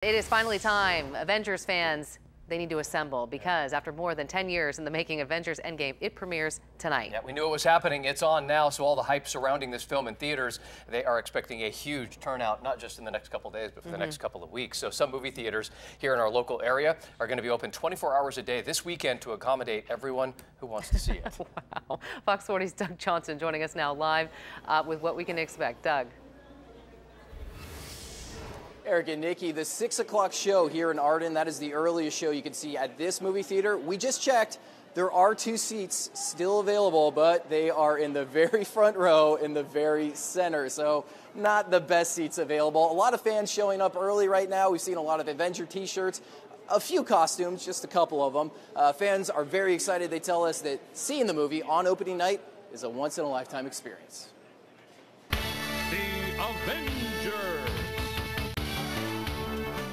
It is finally time. Avengers fans, they need to assemble because after more than 10 years in the making, Avengers Endgame, it premieres tonight. Yeah, we knew it was happening. It's on now, so all the hype surrounding this film in theaters, they are expecting a huge turnout, not just in the next couple of days, but for the next couple of weeks. So some movie theaters here in our local area are going to be open 24 hours a day this weekend to accommodate everyone who wants to see it. Wow. Fox 40's Doug Johnson joining us now live with what we can expect. Doug. Eric and Nikki, the 6 o'clock show here in Arden, that is the earliest show you can see at this movie theater. We just checked. There are 2 seats still available, but they are in the very front row in the very center, so not the best seats available. A lot of fans showing up early right now. We've seen a lot of Avenger t-shirts, a few costumes, just a couple of them. Fans are very excited. They tell us that seeing the movie on opening night is a once-in-a-lifetime experience. The Avengers!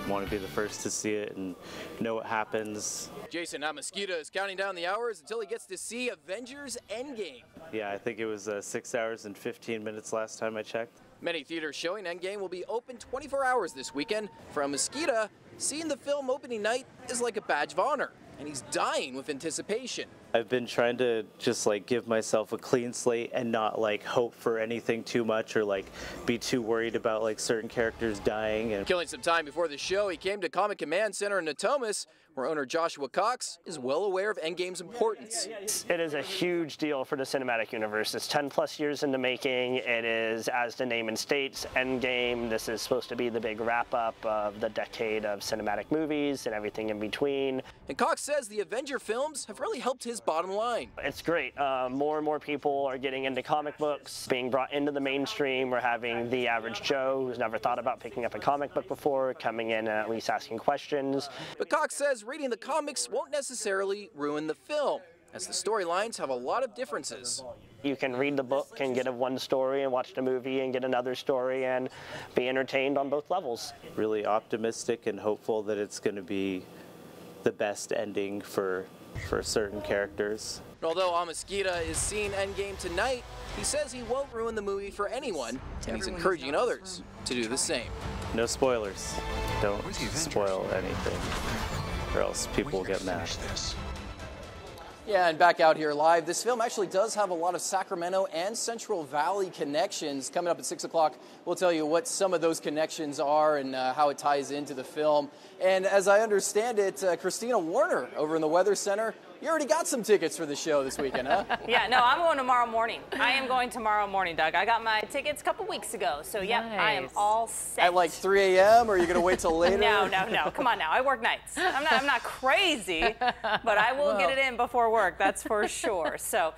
Want to be the first to see it and know what happens. Jason Mosquito is counting down the hours until he gets to see Avengers Endgame. Yeah, I think it was 6 hours and 15 minutes last time I checked. Many theaters showing Endgame will be open 24 hours this weekend. For Mosquito, seeing the film opening night is like a badge of honor, and he's dying with anticipation. I've been trying to just give myself a clean slate and not hope for anything too much or be too worried about certain characters dying. And killing some time before the show, he came to Comic Command Center in Natomas, where owner Joshua Cox is well aware of Endgame's importance. It is a huge deal for the cinematic universe. It's 10 plus years in the making. It is, as the name states, Endgame. This is supposed to be the big wrap-up of the decade of cinematic movies and everything in between. And Cox says the Avenger films have really helped his bottom line. It's great. More and more people are getting into comic books, being brought into the mainstream. We're having the average Joe who's never thought about picking up a comic book before coming in and at least asking questions. But Cox says reading the comics won't necessarily ruin the film, as the storylines have a lot of differences. You can read the book and get one story and watch the movie and get another story and be entertained on both levels. Really optimistic and hopeful that it's going to be the best ending for certain characters. Although Mosquito is seeing Endgame tonight, he says he won't ruin the movie for anyone, and he's encouraging others to do the same. No spoilers. Don't spoil anything, or else people will get mad. Yeah, and back out here live, this film actually does have a lot of Sacramento and Central Valley connections. Coming up at 6 o'clock, we'll tell you what some of those connections are and how it ties into the film. And as I understand it, Christina Warner over in the Weather Center, you already got some tickets for the show this weekend, huh? Yeah, no, I'm going tomorrow morning. I am going tomorrow morning, Doug. I got my tickets a couple weeks ago, so yeah, Nice. I am all set. At 3 a.m., or are you going to wait till later? No. Come on now. I work nights. I'm not crazy, but I will get it in before work, that's for sure. So.